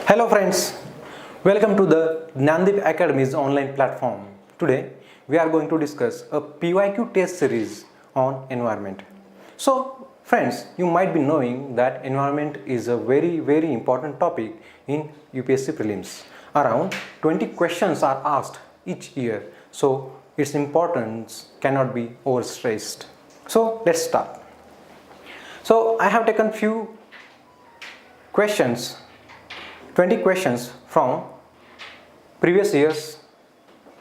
Hello friends, welcome to the Jnanadeep Academy's online platform. Today we are going to discuss a PYQ test series on environment. So friends, you might be knowing that environment is a very important topic in UPSC prelims. Around 20 questions are asked each year, so its importance cannot be overstressed. So let's start. So I have taken few questions, 20 questions from previous year's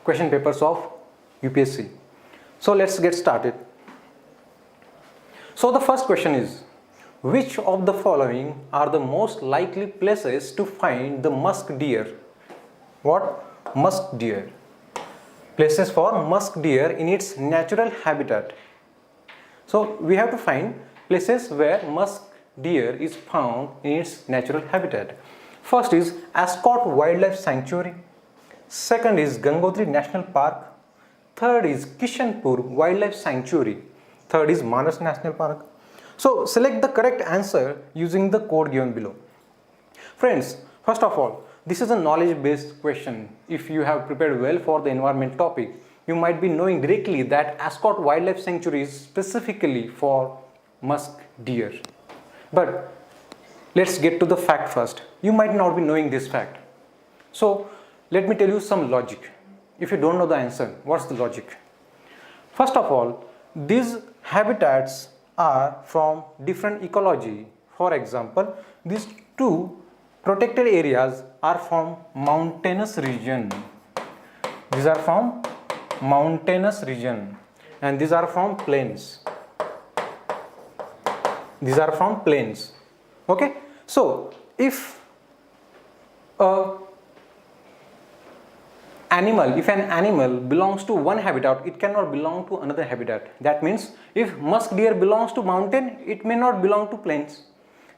question papers of UPSC. So let's get started. So the first question is, which of the following are the most likely places to find the musk deer? What? Musk deer. Places for musk deer in its natural habitat. So we have to find places where musk deer is found in its natural habitat. First is Ascot Wildlife Sanctuary. Second is Gangotri National Park. Third is Kishanpur Wildlife Sanctuary. Third is Manas National Park. So select the correct answer using the code given below. Friends, first of all, this is a knowledge based question. If you have prepared well for the environment topic, you might be knowing directly that Ascot Wildlife Sanctuary is specifically for musk deer. But let's get to the fact first. You might not be knowing this fact. So let me tell you some logic. If you don't know the answer, what's the logic? First of all, these habitats are from different ecology. For example, these two protected areas are from mountainous region. These are from mountainous region and these are from plains. These are from plains. Okay, so if an animal belongs to one habitat, it cannot belong to another habitat. That means if musk deer belongs to mountain, it may not belong to plains.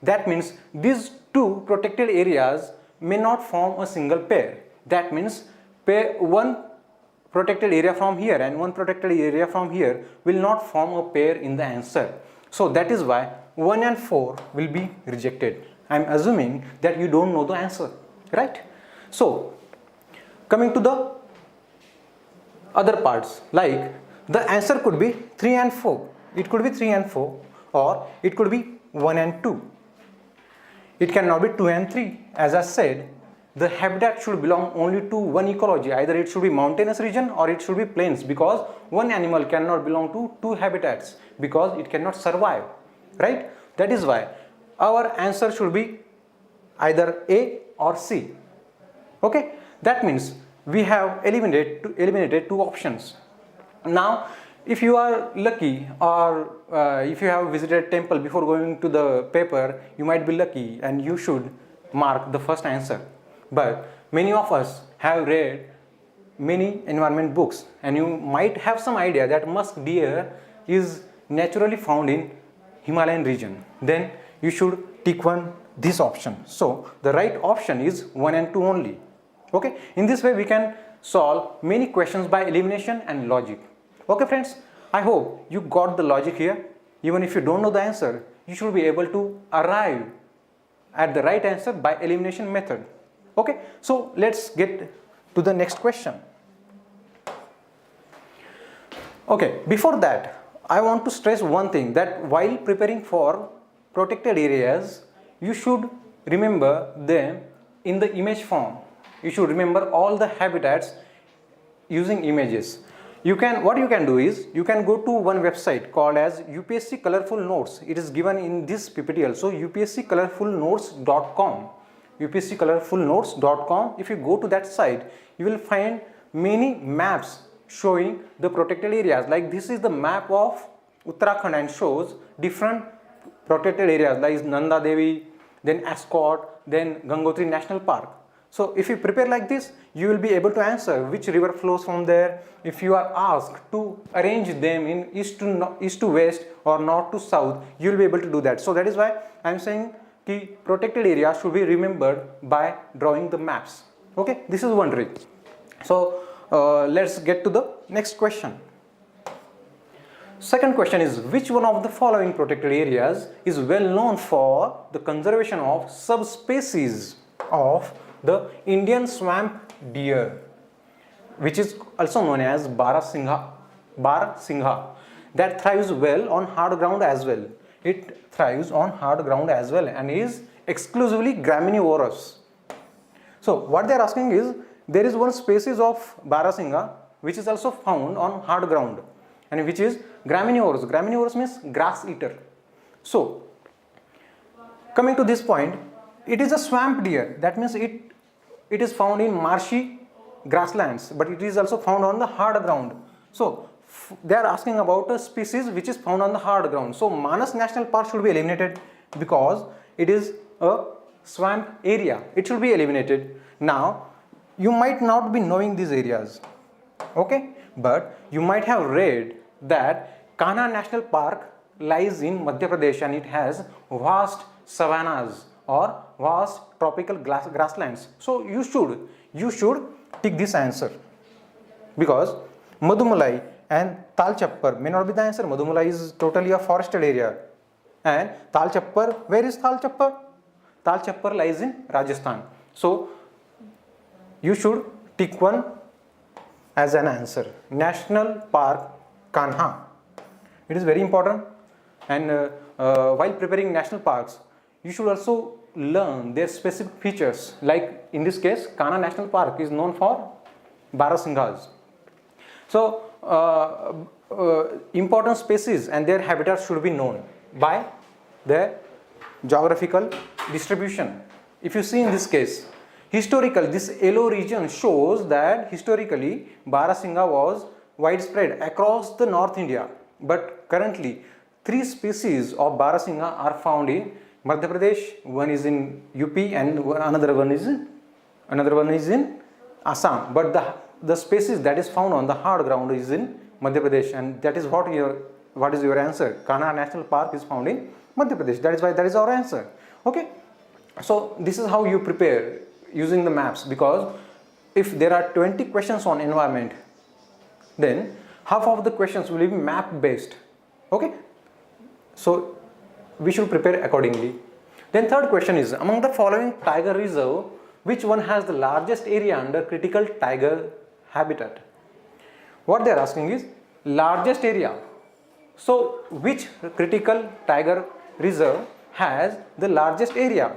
That means these two protected areas may not form a single pair. That means one protected area from here and one protected area from here will not form a pair in the answer. So that is why 1 and 4 will be rejected. I am assuming that you don't know the answer, right? So coming to the other parts, like the answer could be 3 and 4. It could be 3 and 4 or it could be 1 and 2. It cannot be 2 and 3. As I said, the habitat should belong only to one ecology. Either it should be mountainous region or it should be plains, because one animal cannot belong to two habitats because it cannot survive, right? That is why our answer should be either A or C. Okay, that means we have eliminated two options. Now if you are lucky, or if you have visited temple before going to the paper, you might be lucky and you should mark the first answer. But many of us have read many environment books and you might have some idea that musk deer is naturally found in Himalayan region. Then you should tick this option. So the right option is 1 and 2 only. Okay, in this way we can solve many questions by elimination and logic. Okay friends, I hope you got the logic here. Even if you don't know the answer, you should be able to arrive at the right answer by elimination method. Okay, so let's get to the next question. Okay, before that, I want to stress one thing, that while preparing for protected areas, you should remember them in the image form. You should remember all the habitats using images. What you can do is, you can go to one website called as UPSC Colorful Notes. It is given in this PPT also, upsccolorfulnotes.com. upsccolorfulnotes.com. If you go to that site, you will find many maps showing the protected areas. Like this is the map of Uttarakhand and shows different protected areas like Nanda Devi, then Ascot, then Gangotri National Park. So if you prepare like this, you will be able to answer which river flows from there. If you are asked to arrange them in east to west or north to south, you will be able to do that. So that is why I am saying the protected area should be remembered by drawing the maps. Okay, this is one trick. So let's get to the next question. Second question is, which one of the following protected areas is well known for the conservation of subspecies of the Indian swamp deer, which is also known as Barasingha, that thrives well on hard ground as well. It thrives on hard ground as well and is exclusively graminevorous. So what they are asking is, there is one species of Barasingha which is also found on hard ground and which is graminevorous. Graminevorous means grass eater. So coming to this point, it is a swamp deer. That means it is found in marshy grasslands, but it is also found on the hard ground. So they are asking about a species which is found on the hard ground. So Manas National Park should be eliminated because it is a swamp area. It should be eliminated. Now you might not be knowing these areas, okay, but you might have read that Kanha National Park lies in Madhya Pradesh and it has vast savannas or vast tropical grasslands. So you should take this answer, because Madhumalai and Talchappar may not be the answer. Madhumalai is totally a forested area, and Talchappar, where is Talchappar? Talchappar lies in Rajasthan. So you should tick one as an answer. National Park Kanha. It is very important, and while preparing national parks, you should also learn their specific features. Like in this case, Kanha National Park is known for Barasinghas. So important species and their habitats should be known by their geographical distribution. If you see in this case, this yellow region shows that historically Barasingha was widespread across the North India, but currently 3 species of Barasingha are found in Madhya Pradesh. One is in UP and another one is in Assam. But the species that is found on the hard ground is in Madhya Pradesh, and that is what is your answer. Kanha National Park is found in Madhya Pradesh. That is why that is our answer. Okay. So this is how you prepare using the maps, because if there are 20 questions on environment, then half of the questions will be map based. Okay. So we should prepare accordingly. Then third question is, among the following tiger reserve, which one has the largest area under critical tiger habitat? What they are asking is largest area. So which critical tiger reserve has the largest area?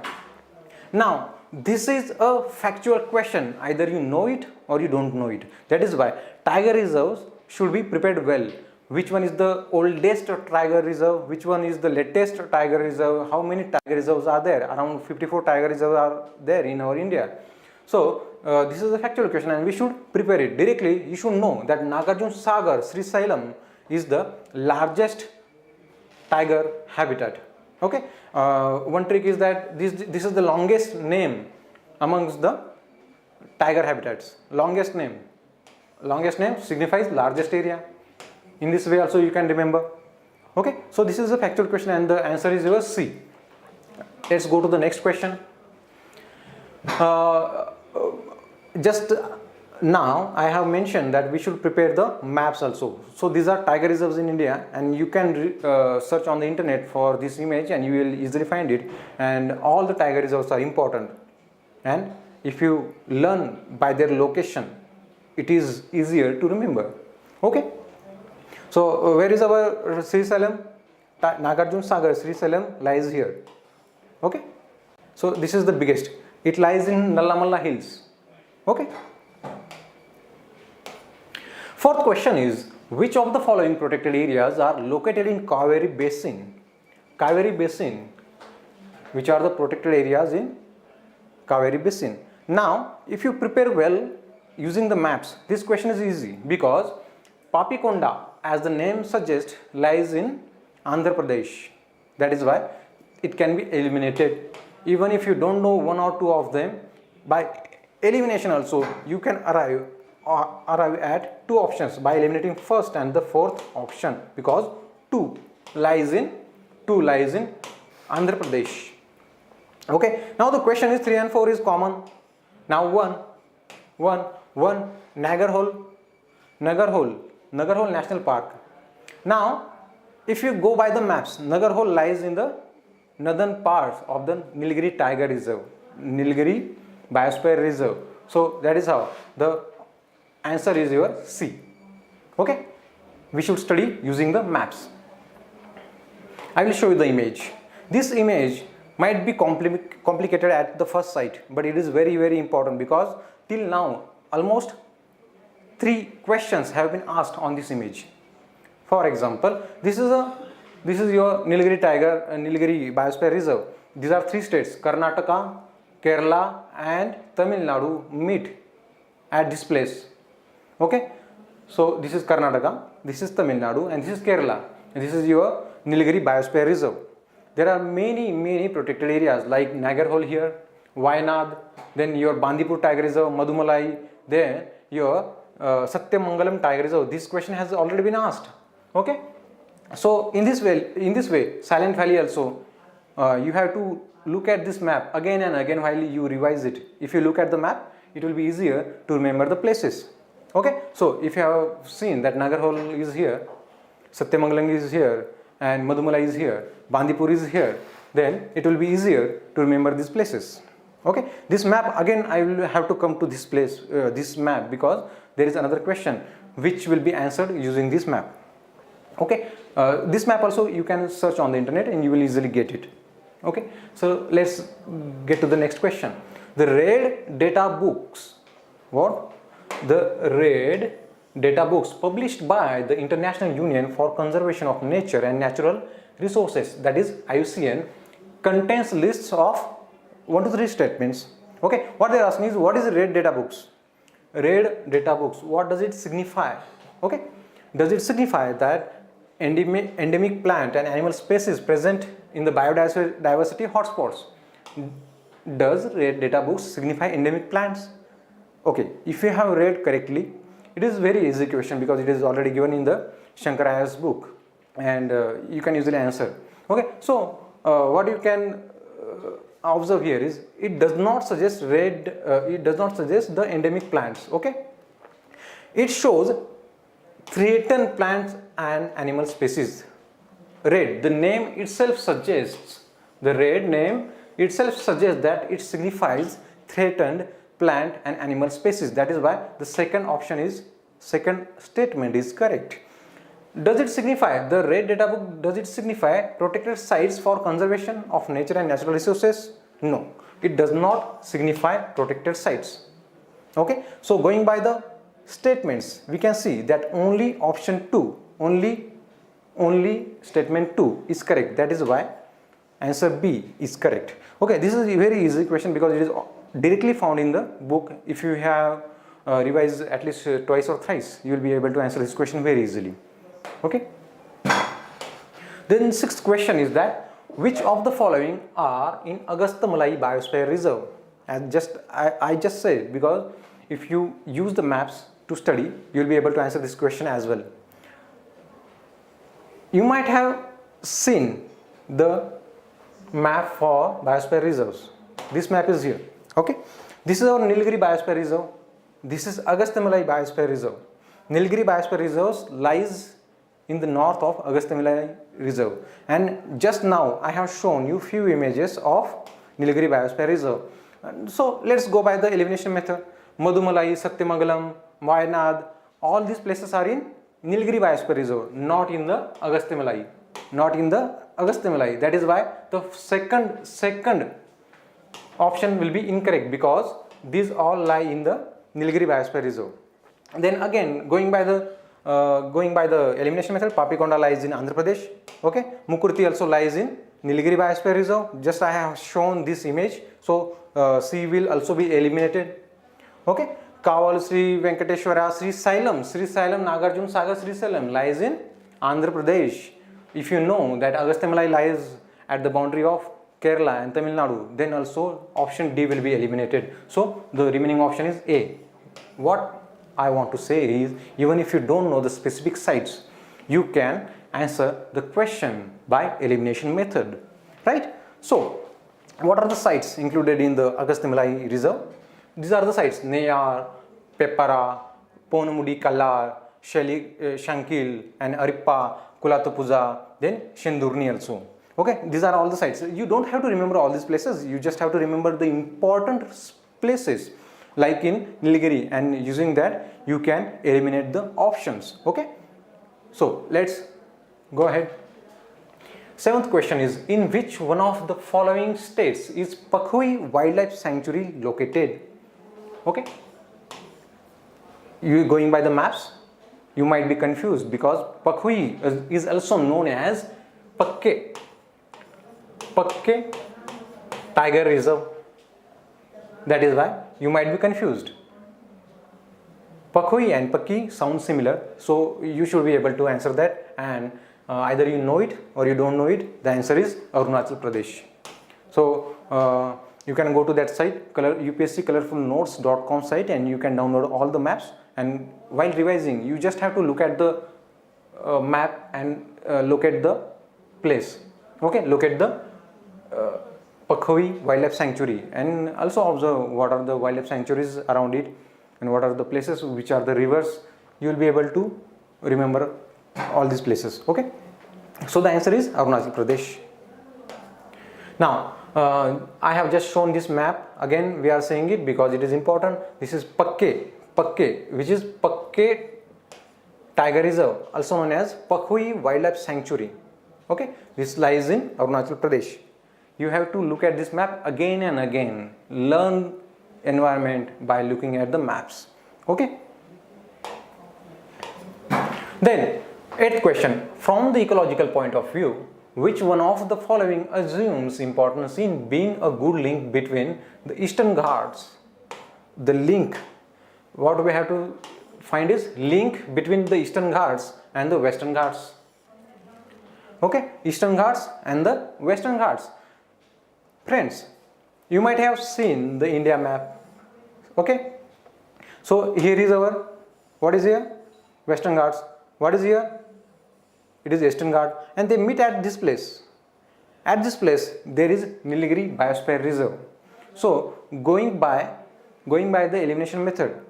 Now this is a factual question. Either you know it or you don't know it. That is why tiger reserves should be prepared well. Which one is the oldest tiger reserve? Which one is the latest tiger reserve? How many tiger reserves are there? Around 54 tiger reserves are there in our India. So this is a factual question and we should prepare it directly. You should know that Nagarjuna Sagar, Srisailam is the largest tiger habitat. Okay. One trick is that this is the longest name amongst the tiger habitats. Longest name signifies largest area. In this way also you can remember. Okay. So this is a factual question and the answer is your C. Let's go to the next question. Just now I have mentioned that we should prepare the maps also. So these are tiger reserves in India, and you can search on the internet for this image and you will easily find it, and all the tiger reserves are important, and if you learn by their location it is easier to remember. Okay. So where is our Srisailam? Nagarjuna Sagar, Srisailam lies here. Okay. So this is the biggest. It lies in Nallamalla Hills. Okay. Fourth question is, which of the following protected areas are located in Kaveri Basin? Kaveri Basin. Which are the protected areas in Kaveri Basin? Now, if you prepare well using the maps, this question is easy because Papikonda, as the name suggests, lies in Andhra Pradesh. That is why it can be eliminated. Even if you don't know one or two of them, by elimination also you can arrive at 2 options by eliminating first and the fourth option, because 2 lies in Andhra Pradesh. Okay. Now the question is 3 and 4 is common. Now 1 Nagarhole National Park. Now if you go by the maps, Nagarhole lies in the northern parts of the Nilgiri Tiger Reserve, Nilgiri Biosphere Reserve. So that is how the answer is your C. Okay, we should study using the maps. I will show you the image. This image might be complicated at the first sight, but it is very important because till now almost 3 questions have been asked on this image. For example, this is your Nilgiri Tiger Nilgiri Biosphere Reserve. These are 3 states: Karnataka, Kerala and Tamil Nadu meet at this place. Okay, so this is Karnataka, this is Tamil Nadu and this is Kerala, and this is your Nilgiri Biosphere Reserve. There are many protected areas like Nagarhole here, Wayanad, then your Bandipur Tiger Reserve, Madumalai, then your Satyamangalam Tiger Reserve. This question has already been asked. Okay, so in this way, Silent Valley also, you have to look at this map again and again while you revise it. If you look at the map, it will be easier to remember the places. Okay, so if you have seen that Nagarhole is here, Satyamangalam is here, and Madumalai is here, Bandipur is here, then it will be easier to remember these places. Okay, this map again I will have to come to this place, this map, because there is another question which will be answered using this map. Okay, this map also you can search on the internet and you will easily get it. Okay, so let's get to the next question. The red data books, what? The red data books published by the International Union for Conservation of Nature and Natural Resources, that is IUCN, contains lists of 1 to 3 statements. Okay, what they are asking is, what is red data books? Red data books, what does it signify? Okay, does it signify that endemic plant and animal species present in the biodiversity hotspots? Does red data books signify endemic plants? Okay, if you have read correctly, it is very easy question because it is already given in the Shankaraya's book, and you can easily answer. Okay, so what you can observe here is, it does not suggest the endemic plants. Okay, it shows threatened plants and animal species. Red, the name itself suggests, the red name itself suggests that it signifies threatened plant and animal species. That is why the second statement is correct. Does it signify, the red data book, does it signify protected sites for conservation of nature and natural resources? No, it does not signify protected sites. Okay, so going by the statements, we can see that only option 2, only statement 2 is correct. That is why answer B is correct. Okay, this is a very easy question because it is directly found in the book. If you have revised at least twice or thrice, you will be able to answer this question very easily. Okay, then 6th question is that, which of the following are in Agastyamalai Biosphere Reserve? And I just said, because if you use the maps to study, you will be able to answer this question as well. You might have seen the map for biosphere reserves. This map is here. Okay, this is our Nilgiri Biosphere Reserve. This is Agastyamalai Biosphere Reserve. Nilgiri Biosphere Reserve lies in the north of Agastyamalai Reserve, and just now I have shown you few images of Nilgiri Biosphere Reserve. So let's go by the elimination method. Madumalai, Satyamangalam, Wayanad, all these places are in Nilgiri Biosphere Reserve, not in the Agastyamalai. That is why the second option will be incorrect, because these all lie in the Nilgiri Biosphere Reserve. Then again, going by the elimination method, Papikonda lies in Andhra Pradesh. Okay, Mukurti also lies in Nilgiri Biosphere Reserve. Just I have shown this image, so C will also be eliminated. Okay, Kaval, Sri Venkateshwara, Sri Sailam, Nagarjun Sagar, Sri Sailam lies in Andhra Pradesh. If you know that Agastyamalai lies at the boundary of Kerala and Tamil Nadu, then also option D will be eliminated. So the remaining option is A. What I want to say is, even if you don't know the specific sites, you can answer the question by elimination method, right? So what are the sites included in the Agastyamalai Reserve? These are the sites: Neyar, Peppara, Ponamudi, Kallar, Shankil and Arippa, Kulatupuza, then Shendurni also. Okay, these are all the sites. You don't have to remember all these places, you just have to remember the important places like in Nilgiri, and using that you can eliminate the options. Okay, so let's go ahead. Seventh question is, in which one of the following states is Pakhui Wildlife Sanctuary located? Okay, you going by the maps, you might be confused because Pakhui is also known as Pakke Tiger Reserve. That is why you might be confused. Pakhui and Pakki sound similar, so you should be able to answer that, and either you know it or you don't know it. The answer is Arunachal Pradesh. So you can go to that site, UPSCcolorfulnotes.com site, and you can download all the maps, and while revising you just have to look at the map and locate the place. Okay, locate the Pakhui Wildlife Sanctuary, and also observe what are the wildlife sanctuaries around it and what are the places, which are the rivers. You will be able to remember all these places. Okay, so the answer is Arunachal Pradesh. Now I have just shown this map. Again we are saying it because it is important. This is Pakke, which is Pakke Tiger Reserve, also known as Pakhui Wildlife Sanctuary. Okay, this lies in Arunachal Pradesh. You have to look at this map again and again. Learn environment by looking at the maps. Okay, then eighth question, from the ecological point of view, which one of the following assumes importance in being a good link between the Eastern Ghats? The link, what we have to find is link between the Eastern Ghats and the Western Ghats. Okay, Eastern Ghats and the Western Ghats. Friends, you might have seen the India map. Okay, so here is our, what is here? Western Ghats. What is here? It is Eastern Ghat, and they meet at this place. At this place there is Nilgiri Biosphere Reserve. So going by the elimination method,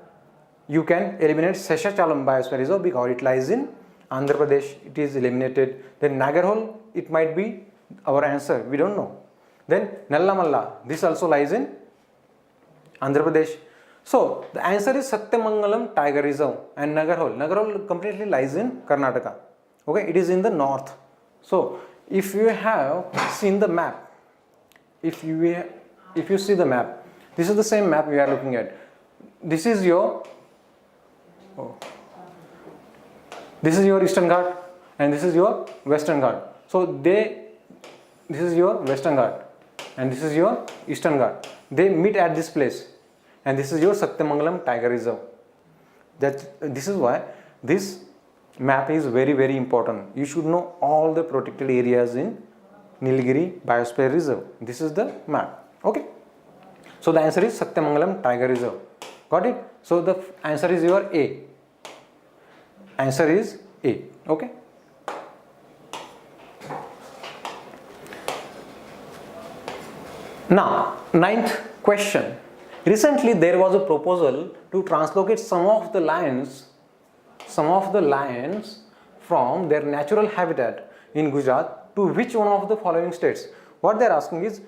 you can eliminate Seshachalam Biosphere Reserve because it lies in Andhra Pradesh. It is eliminated. Then Nagarhole, it might be our answer, we don't know. Then Nallamalla, this also lies in Andhra Pradesh. So the answer is Satyamangalam Tiger Reserve and Nagarhole. Nagarhole completely lies in Karnataka. Okay, it is in the north. So if you have seen the map, if you see the map, this is the same map we are looking at. This is your Eastern Ghat and this is your Western Ghat. So this is your Western Ghat and this is your Eastern Ghat. They meet at this place, and this is your Satyamangalam Tiger Reserve. This is why this map is very, very important. You should know all the protected areas in Nilgiri Biosphere Reserve. This is the map. Okay, so the answer is Satyamangalam Tiger Reserve. Got it? So the answer is your A. Answer is A. Okay. Now, ninth question. Recently there was a proposal to translocate some of the lions from their natural habitat in Gujarat to which one of the following states? What they are asking is,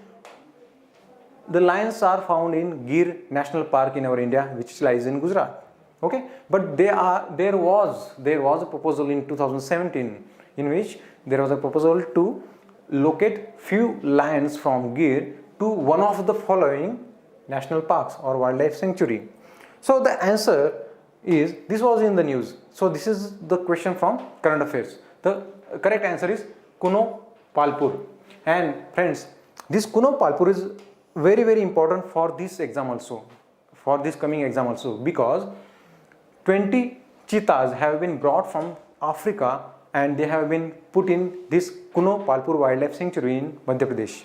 the lions are found in Gir National Park in our India, which lies in Gujarat. Okay, but there was a proposal in 2017 in which there was a proposal to locate few lions from Gir to one of the following national parks or wildlife sanctuary. So the answer is, this was in the news. So this is the question from current affairs. The correct answer is Kuno Palpur. And friends, this Kuno Palpur is very, very important for this exam also, for this coming exam also, because 20 cheetahs have been brought from Africa and they have been put in this Kuno Palpur Wildlife Sanctuary in Madhya Pradesh.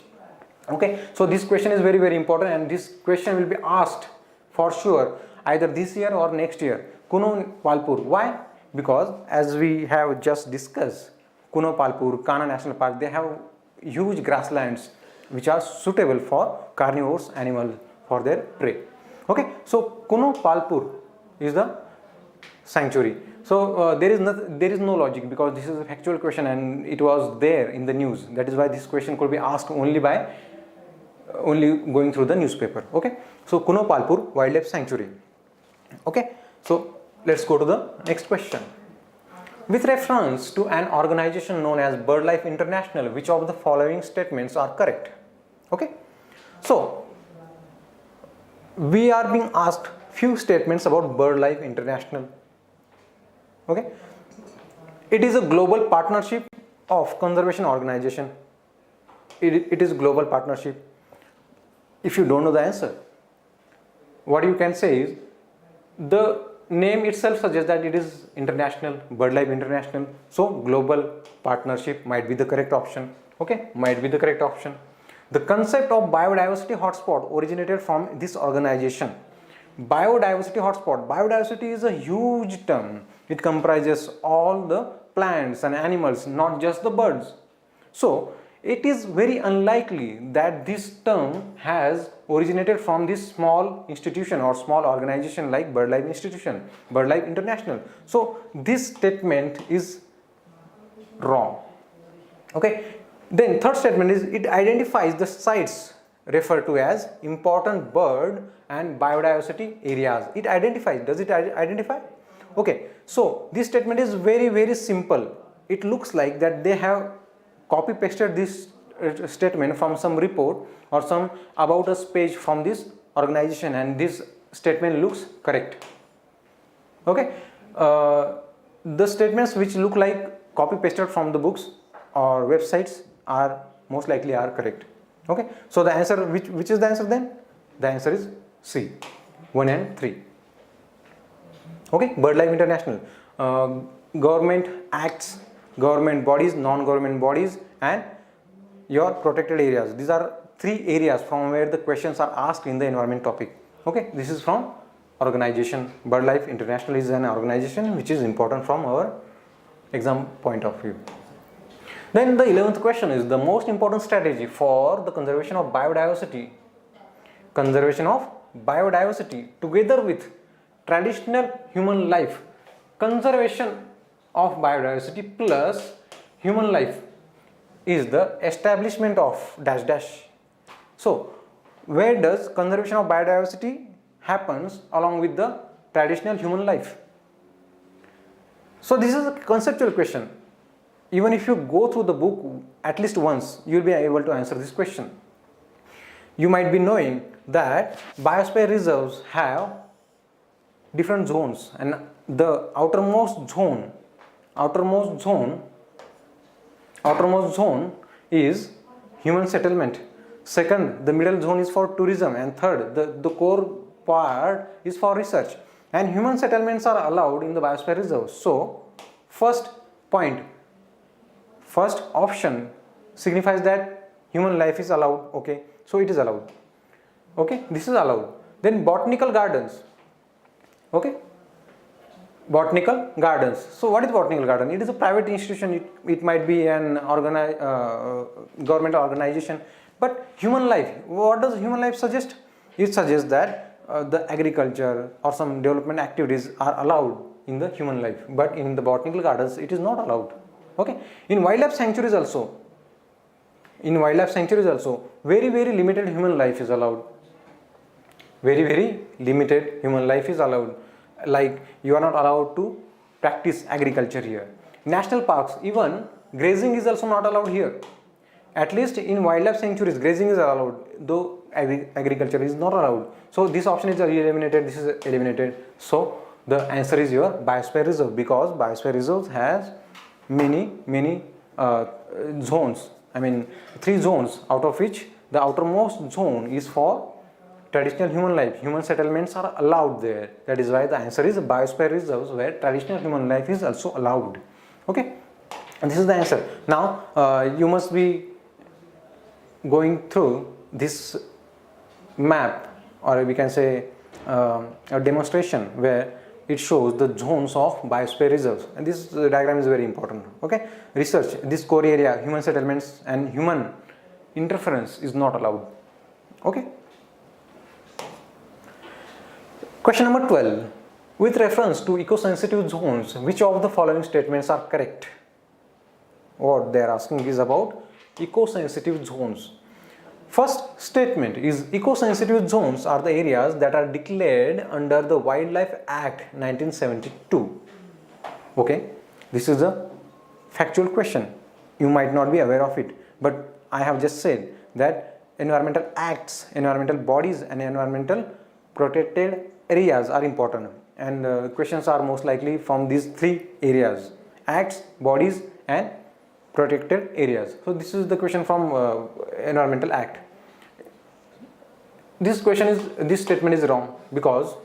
Okay, so this question is very, very important, and this question will be asked for sure either this year or next year. Kuno Palpur. Why? Because as we have just discussed, Kuno Palpur, Kanha National Park, they have huge grasslands which are suitable for carnivorous animals for their prey. Okay, so Kuno Palpur is the sanctuary. So there is no logic, because this is a factual question and it was there in the news. That is why this question could be asked only going through the newspaper. Okay, so Kuno Palpur Wildlife Sanctuary. Okay, so let's go to the next question. With reference to an organization known as BirdLife International, which of the following statements are correct? Okay, so we are being asked few statements about BirdLife International. Okay, it is a global partnership of conservation organization. It is global partnership. If you don't know the answer, what you can say is, the name itself suggests that it is international, BirdLife International. So global partnership might be the correct option. Okay, might be the correct option. The concept of biodiversity hotspot originated from this organization. Biodiversity hotspot. Biodiversity is a huge term. It comprises all the plants and animals, not just the birds. So it is very unlikely that this term has originated from this small institution or small organization like BirdLife Institution, BirdLife International. So this statement is wrong. Okay. Then third statement is, it identifies the sites referred to as important bird and biodiversity areas. It identifies. Does it identify? Okay. So this statement is very simple. It looks like that they have copy pasted this statement from some report or some about us page from this organization, and this statement looks correct. Okay, the statements which look like copy pasted from the books or websites are most likely are correct. Okay, so the answer, which is the answer then? The answer is C, 1 and 3. Okay, BirdLife International, government acts, government bodies, non-government bodies, and your protected areas. These are 3 areas from where the questions are asked in the environment topic. Okay, this is from organization. BirdLife International is an organization which is important from our exam point of view. Then the 11th question is, the most important strategy for the conservation of biodiversity. Conservation of biodiversity together with traditional human life. Conservation of biodiversity plus human life is the establishment of dash dash. So where does conservation of biodiversity happens along with the traditional human life? So this is a conceptual question. Even if you go through the book at least once, you will be able to answer this question. You might be knowing that biosphere reserves have different zones, and the outermost zone is human settlement. Second, the middle zone is for tourism, and third, the core part is for research. And human settlements are allowed in the biosphere reserves. So first option signifies that human life is allowed. Okay, so it is allowed. Okay, this is allowed. Then botanical gardens. Okay, botanical gardens. So what is botanical garden? It is a private institution. It might be an government organization. But human life, what does human life suggest? It suggests that the agriculture or some development activities are allowed in the human life, but in the botanical gardens it is not allowed. Okay, in wildlife sanctuaries also, very limited human life is allowed. Very limited human life is allowed. Like, you are not allowed to practice agriculture here. National parks, even grazing is also not allowed here. At least in wildlife sanctuaries, grazing is allowed, though agriculture is not allowed. So this option is eliminated, this is eliminated. So the answer is your biosphere reserve, because biosphere reserves has many zones. I mean 3 zones, out of which the outermost zone is for traditional human life. Human settlements are allowed there. That is why the answer is biosphere reserves, where traditional human life is also allowed. Okay, and this is the answer. Now you must be going through this map, or we can say a demonstration where it shows the zones of biosphere reserves, and this diagram is very important. Okay, research, this core area, human settlements and human interference is not allowed. Okay, question number 12. With reference to eco-sensitive zones, which of the following statements are correct? What they are asking is about eco-sensitive zones. First statement is eco-sensitive zones are the areas that are declared under the Wildlife Act 1972. Okay, this is a factual question. You might not be aware of it, but I have just said that environmental acts, environmental bodies and environmental protected areas are important, and questions are most likely from these three areas: acts, bodies and protected areas. So this is the question from environmental act. This statement is wrong because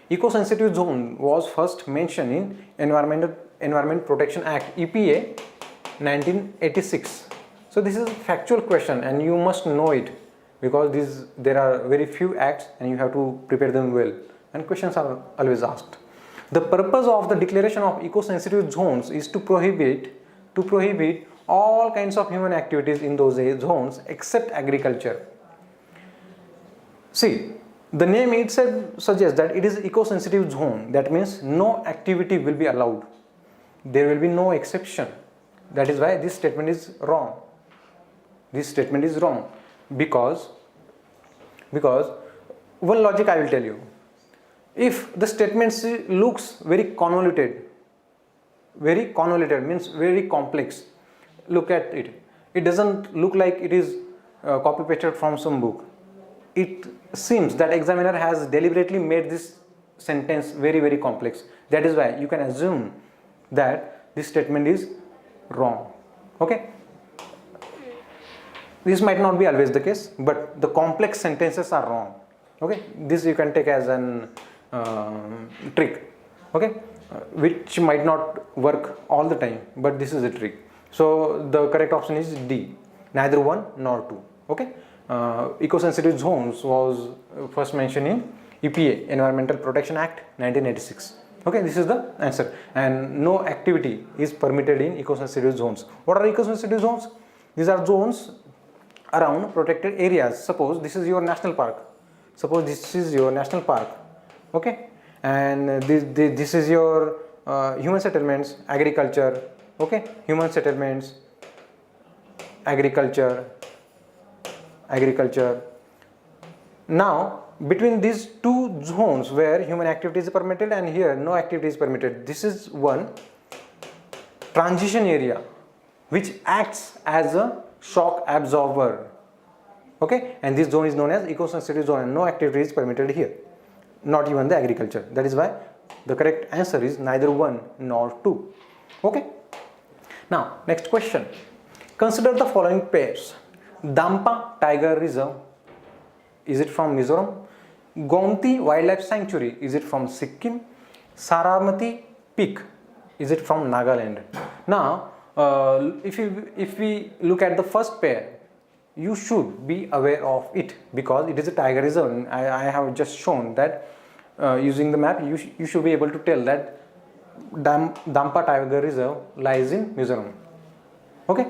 eco-sensitive zone was first mentioned in Environment Protection Act EPA 1986. So this is a factual question and you must know it, because there are very few acts and you have to prepare them well, and questions are always asked. The purpose of the declaration of eco-sensitive zones is to prohibit all kinds of human activities in those zones except agriculture. See, the name itself suggests that it is eco-sensitive zone. That means no activity will be allowed. There will be no exception. That is why this statement is wrong. This statement is wrong because one logic I will tell you. If the statement looks very convoluted means very complex, look at it. It doesn't look like it is copy pasted from some book. It seems that examiner has deliberately made this sentence very complex. That is why you can assume that this statement is wrong. Okay, this might not be always the case, but the complex sentences are wrong. Okay, this you can take as an trick. Okay, which might not work all the time, but this is a trick. So the correct option is D, neither 1 nor 2. Okay, eco-sensitive zones was first mentioned in EPA, Environmental Protection Act 1986. Okay, this is the answer, and no activity is permitted in eco-sensitive zones. What are eco-sensitive zones? These are zones around protected areas. Suppose this is your national park. Okay, and this is your human settlements, agriculture. Okay, human settlements, agriculture. Now between these two zones where human activity is permitted and here no activity is permitted, this is one transition area which acts as a shock absorber. Okay, and this zone is known as eco-sensitive zone and no activity is permitted here, not even the agriculture. That is why the correct answer is neither 1 nor 2. Okay, now next question. Consider the following pairs. Dampa Tiger Reserve, is it from Mizoram? Gomti Wildlife Sanctuary, is it from Sikkim? Saramati Peak, is it from Nagaland? Now if we look at the first pair, you should be aware of it because it is a tiger reserve. I have just shown that using the map you should be able to tell that Dampa Tiger Reserve lies in Mizoram. Okay,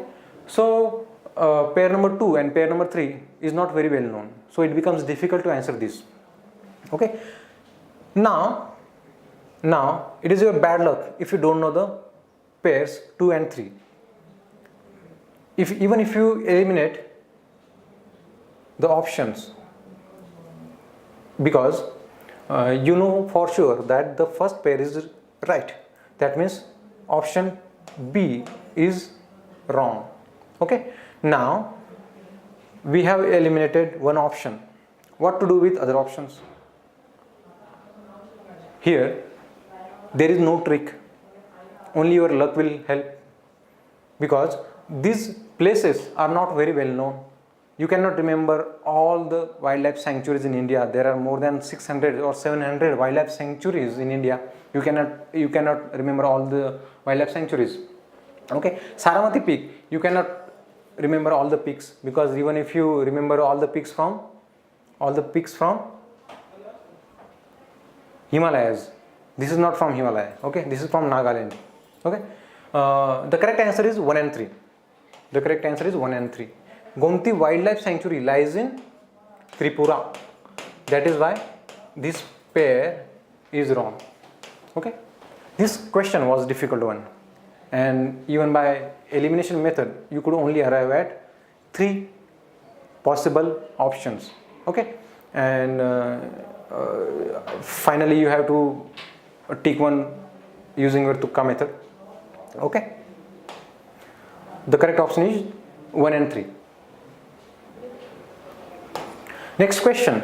so pair number 2 and pair number 3 is not very well known, so it becomes difficult to answer this. Okay, now it is your bad luck if you don't know the pairs 2 and 3. Even if you eliminate the options, because you know for sure that the first pair is right, that means option B is wrong. Okay, now we have eliminated one option. What to do with other options? Here there is no trick, only your luck will help, because these places are not very well known. You cannot remember all the wildlife sanctuaries in India. There are more than 600 or 700 wildlife sanctuaries in India. You cannot remember all the wildlife sanctuaries. Okay, Saramati Peak, you cannot remember all the peaks, because even if you remember all the peaks from Himalayas, this is not from Himalaya. Okay, this is from Nagaland. Okay, the correct answer is 1 and 3. The correct answer is 1 and 3. Gomti Wildlife Sanctuary lies in Tripura. That is why this pair is wrong. Okay, this question was difficult one, and even by elimination method you could only arrive at 3 possible options. Okay, and finally you have to tick one using your tukka method. Okay, the correct option is 1 and 3. Next question,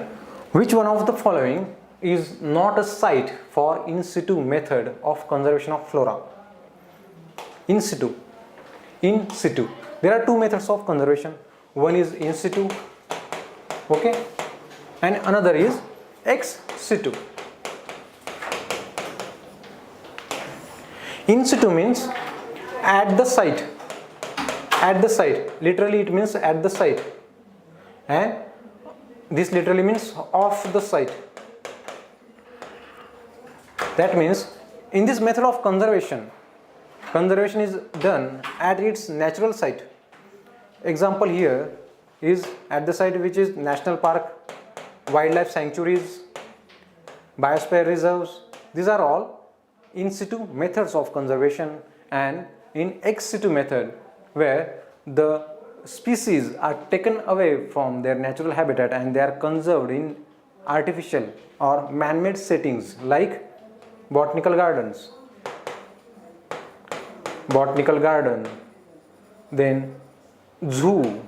which one of the following is not a site for in situ method of conservation of flora? In situ. There are 2 methods of conservation. One is in situ, okay, and another is ex situ. In situ means at the site. Literally it means at the site, and this literally means off the site. That means in this method of conservation is done at its natural site. Example here is at the site which is national park, wildlife sanctuaries, biosphere reserves. These are all in situ methods of conservation, and in ex situ method where the species are taken away from their natural habitat and they are conserved in artificial or man-made settings like botanical garden, then zoo.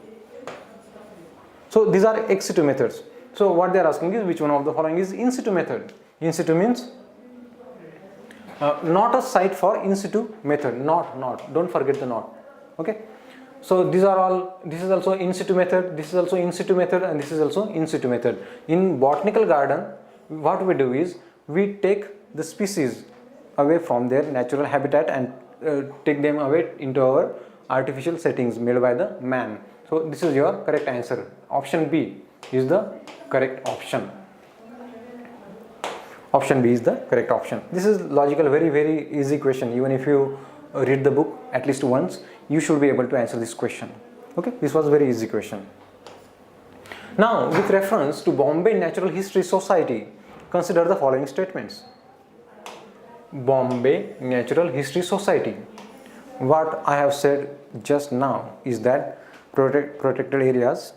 So these are ex situ methods. So what they are asking is which one of the following is in situ method. In situ means not a site for in situ method. Not. Don't forget the not. Okay. So these are all. This is also in situ method. This is also in situ method, and this is also in situ method. In botanical garden, what we do is we take the species away from their natural habitat and take them away into our artificial settings made by the man. So this is your correct answer. Option B is the correct option. Option B is the correct option. This is logical, very easy question. Even if you read the book at least once, you should be able to answer this question. Okay, this was a very easy question. Now, with reference to Bombay Natural History Society, consider the following statements. Bombay Natural History Society. What I have said just now is that protected areas,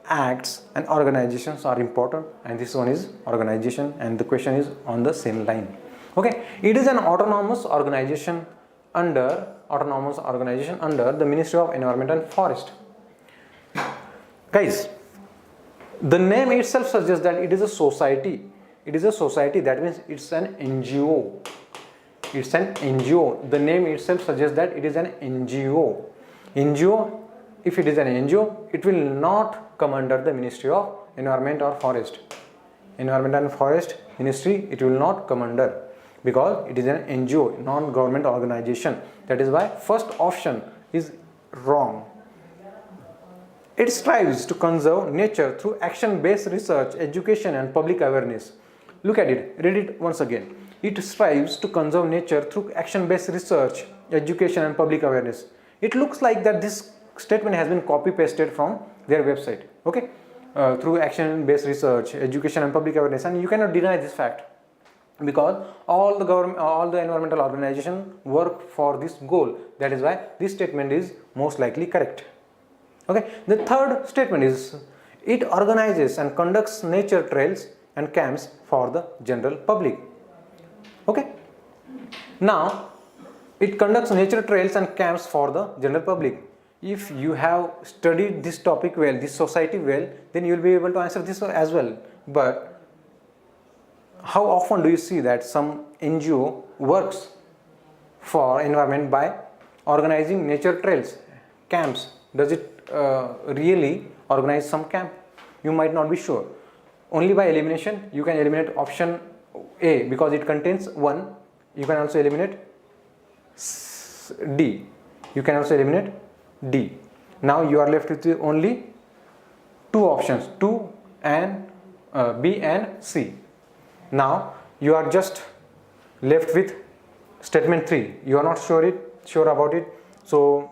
acts and organizations are important, and this one is organization, and the question is on the same line. Okay, it is an autonomous organization under the Ministry of Environment and Forest. Guys, the name itself suggests that it is a society. It is a society, that means it's an NGO. It's an NGO. The name itself suggests that it is an NGO. NGO, if it is an NGO, it will not come under the Ministry of Environment or Forest. Environment and Forest Ministry, it will not come under, because it is an NGO, non-government organization. That is why first option is wrong. It strives to conserve nature through action-based research, education and public awareness. Look at it, read it once again. It strives to conserve nature through action-based research, education and public awareness. It looks like that this statement has been copy-pasted from their website. Okay, through action-based research, education and public awareness, and you cannot deny this fact, because all the environmental organizations work for this goal. That is why this statement is most likely correct. Okay, the third statement is it organizes and conducts nature trails and camps for the general public. Okay, now it conducts nature trails and camps for the general public. If you have studied this topic well, this society well, then you will be able to answer this as well. But how often do you see that some NGO works for environment by organizing nature trails, camps? Does it really organize some camp? You might not be sure. Only by elimination you can eliminate option A, because it contains 1. You can also eliminate D. You can also eliminate D. Now you are left with only 2 options, 2 and B and C. Now you are just left with statement 3. You are not sure about it, so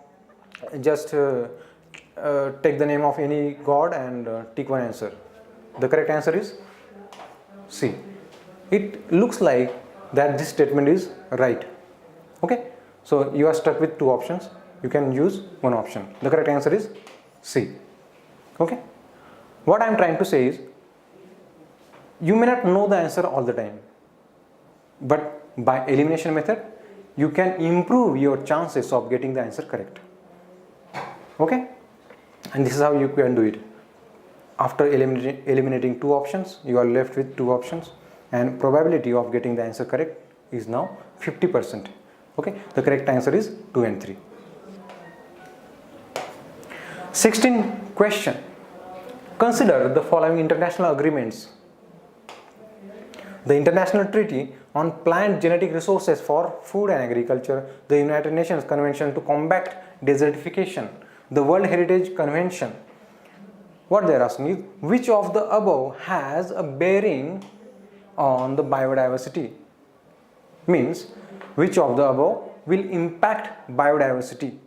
just take the name of any god and tick one answer. The correct answer is C. it looks like that this statement is right. Okay, so you are stuck with two options. You can use one option. The correct answer is C. Okay, what I am trying to say is, you may not know the answer all the time, but by elimination method you can improve your chances of getting the answer correct. Okay, and this is how you can do it. After eliminating two options, you are left with two options, and probability of getting the answer correct is now 50%. Okay, the correct answer is 2 and 3. 16th question. Consider the following international agreements. The International Treaty on Plant Genetic Resources for Food and Agriculture, the United Nations Convention to Combat Desertification, the World Heritage Convention. What they are asking is, which of the above has a bearing on the biodiversity? Means, which of the above will impact biodiversity?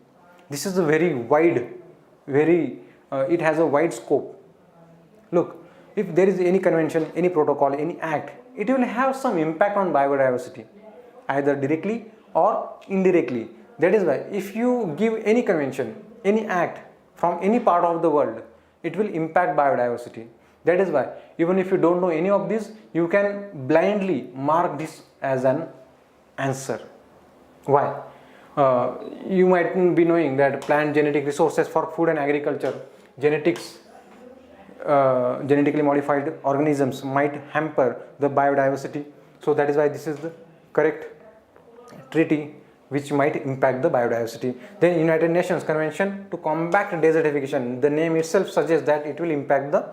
This is a very wide, it has a wide scope. Look, if there is any convention, any protocol, any act, it will have some impact on biodiversity, either directly or indirectly. That is why if you give any convention, any act from any part of the world, it will impact biodiversity. That is why even if you don't know any of this, you can blindly mark this as an answer. Why? You might be knowing that plant genetic resources for food and agriculture, genetically modified organisms might hamper the biodiversity. So that is why this is the correct treaty which might impact the biodiversity. Then United Nations Convention to Combat Desertification, the name itself suggests that it will impact the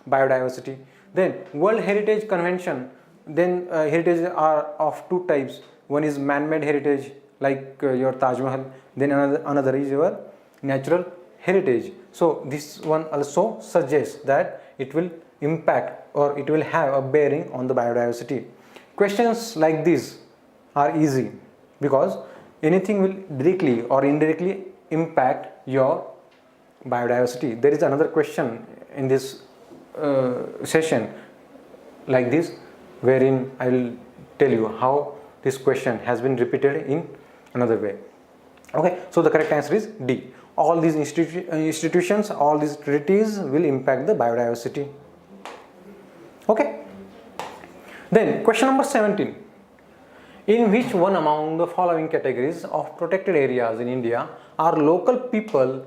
biodiversity. Then World Heritage Convention, then heritage are of two types. One is man-made heritage like your Taj Mahal, then another is your natural heritage. So this one also suggests that it will impact or it will have a bearing on the biodiversity. Questions like these are easy because anything will directly or indirectly impact your biodiversity. There is another question in this session like this, wherein I will tell you how this question has been repeated in another way. Okay, so the correct answer is D. All these institutions, all these treaties will impact the biodiversity. Okay. Then question number 17. In which one among the following categories of protected areas in India are local people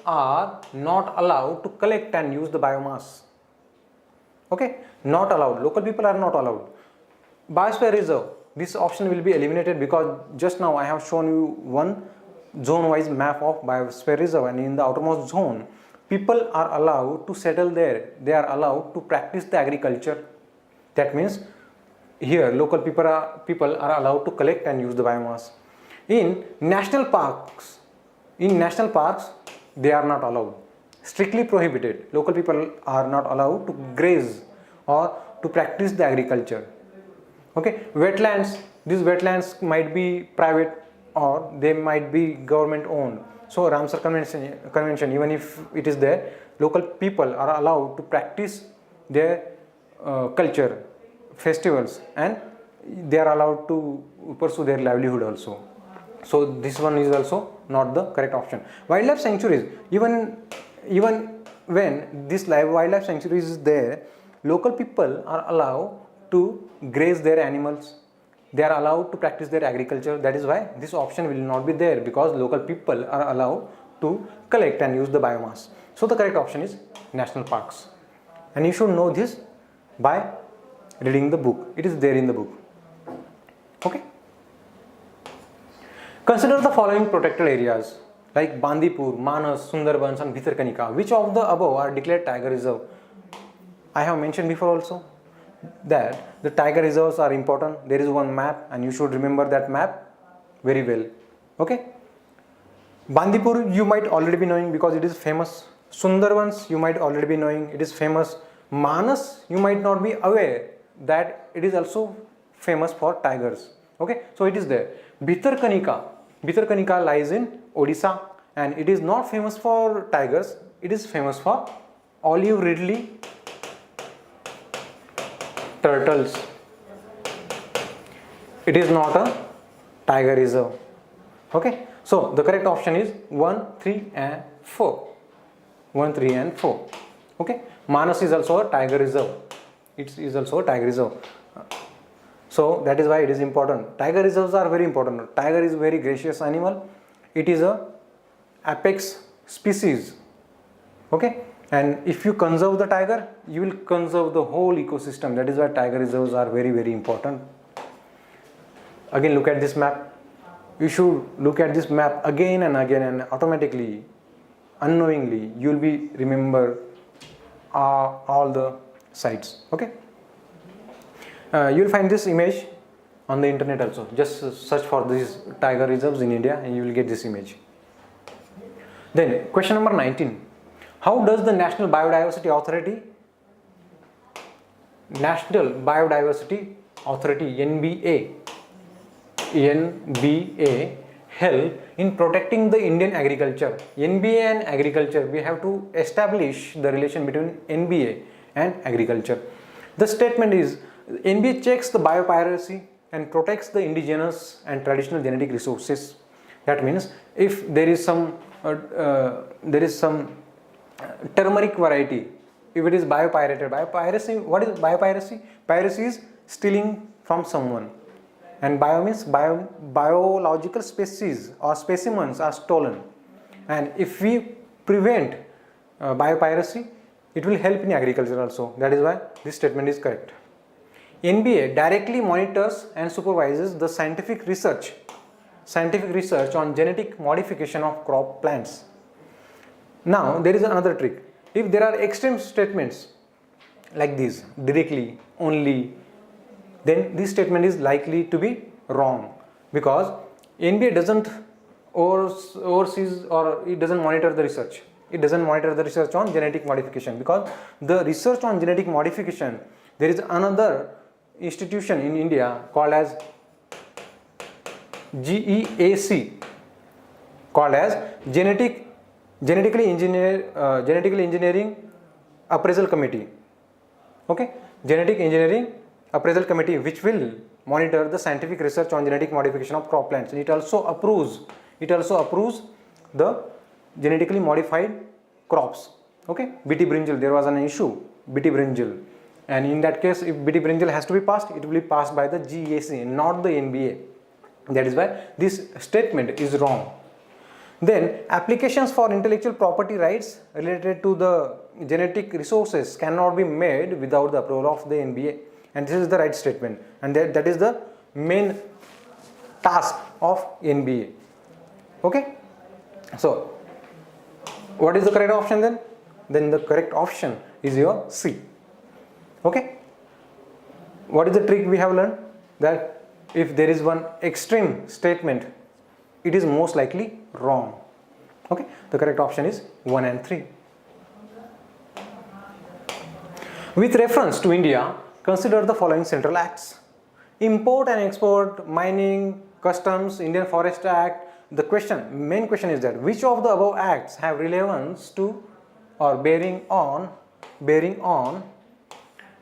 are not allowed to collect and use the biomass? Okay, not allowed. Local people are not allowed. Biosphere reserve. This option will be eliminated because just now I have shown you one zone-wise map of biosphere reserve, and in the outermost zone, people are allowed to settle there. They are allowed to practice the agriculture. That means here local people are allowed to collect and use the biomass. In national parks, they are not allowed. Strictly prohibited. Local people are not allowed to graze or to practice the agriculture. Okay, wetlands. These wetlands might be private or they might be government owned. So Ramsar Convention, even if it is there, local people are allowed to practice their culture, festivals, and they are allowed to pursue their livelihood also. So this one is also not the correct option. Wildlife sanctuaries, even when this wildlife sanctuaries is there, local people are allowed to graze their animals. They are allowed to practice their agriculture. That is why this option will not be there, because local people are allowed to collect and use the biomass. So the correct option is national parks, and you should know this by reading the book. It is there in the book. Okay. Consider the following protected areas like Bandipur, Manas, Sundarbans and Bhitarkanika. Which of the above are declared tiger reserve? I have mentioned before also that the tiger reserves are important. There is one map and you should remember that map very well. Okay. Bandipur you might already be knowing because it is famous. Sundarbans you might already be knowing, it is famous. Manas you might not be aware that it is also famous for tigers. Okay, so it is there. Bhitarkanika lies in Odisha and it is not famous for tigers, it is famous for olive ridley turtles. It is not a tiger reserve. Okay, so the correct option is 1, 3 and 4. 1, 3 and 4. Okay, Manas is also a tiger reserve. It is also a tiger reserve. So that is why it is important. Tiger reserves are very important. Tiger is a very gracious animal. It is a apex species. Okay, and if you conserve the tiger, you will conserve the whole ecosystem. That is why tiger reserves are very, very important. Again, look at this map. You should look at this map again and again, and automatically, unknowingly, you will be remember all the sites. Okay, you will find this image on the internet also. Just search for these tiger reserves in India and you will get this image. Then question number 19. How does the National Biodiversity Authority NBA help in protecting the Indian agriculture? NBA and agriculture, we have to establish the relation between NBA and agriculture. The statement is NBA checks the biopiracy and protects the indigenous and traditional genetic resources. That means if there is some turmeric variety, if it is biopirated, what is biopiracy? Piracy is stealing from someone, and bio means biological species or specimens are stolen. And if we prevent biopiracy, it will help in agriculture also. That is why this statement is correct. NBA directly monitors and supervises the scientific research on genetic modification of crop plants. Now there is another trick. If there are extreme statements like this, directly, only, then this statement is likely to be wrong, because NBA doesn't oversees, or it doesn't monitor the research. It doesn't monitor the research on genetic modification, because the research on genetic modification, there is another institution in India called as GEAC, called as Genetically Engineering Appraisal Committee. Okay, Genetic Engineering Appraisal Committee, which will monitor the scientific research on genetic modification of crop plants. It also approves the genetically modified crops. Okay, BT brinjal, there was an issue, BT brinjal, and in that case, if BT brinjal has to be passed, it will be passed by the GEAC, not the NBA. That is why this statement is wrong. Then applications for intellectual property rights related to the genetic resources cannot be made without the approval of the NBA, and this is the right statement, and that is the main task of NBA. Okay, so what is the correct option then? Then the correct option is your C. Okay, what is the trick we have learned? That if there is one extreme statement, it is most likely wrong. Okay, the correct option is 1 and 3. With reference to India, consider the following central acts: Import and Export, Mining, Customs, Indian Forest Act. The main question is that which of the above acts have relevance to or bearing on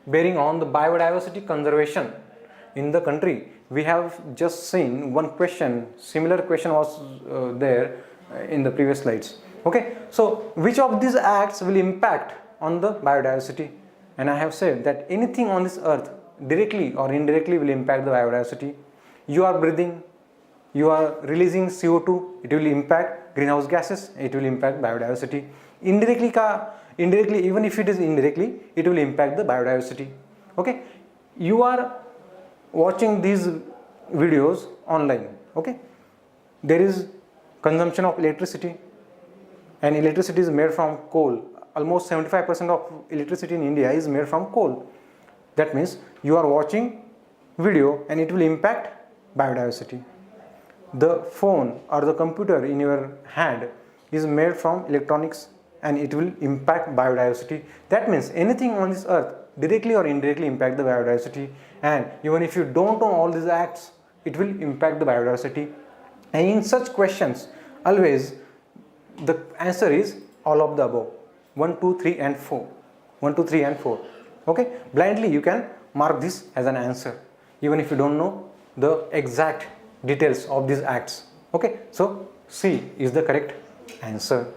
the biodiversity conservation in the country? We have just seen one question, similar question was there in the previous slides. Okay, so which of these acts will impact on the biodiversity? And I have said that anything on this earth directly or indirectly will impact the biodiversity. You are breathing, you are releasing CO2, it will impact greenhouse gases, it will impact biodiversity. Indirectly, even if it is indirectly, it will impact the biodiversity. Okay, you are watching these videos online. Okay, there is consumption of electricity, and electricity is made from coal. Almost 75% of electricity in India is made from coal. That means you are watching video and it will impact biodiversity. The phone or the computer in your hand is made from electronics and it will impact biodiversity. That means anything on this earth directly or indirectly impact the biodiversity, and even if you don't know all these acts, it will impact the biodiversity. And in such questions, always the answer is all of the above: 1, 2, 3 and 4. 1, 2, 3 and 4. Okay, blindly you can mark this as an answer, even if you don't know the exact details of these acts. Okay, so C is the correct answer.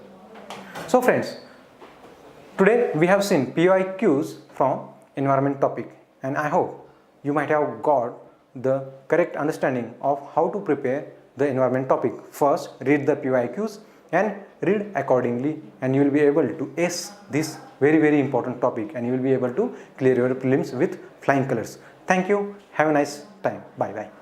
So friends, today we have seen PYQs from environment topic, and I hope you might have got the correct understanding of how to prepare the environment topic. First, read the PYQs and read accordingly, and you will be able to ace this very important topic, and you will be able to clear your prelims with flying colors. Thank you. Have a nice time. Bye bye.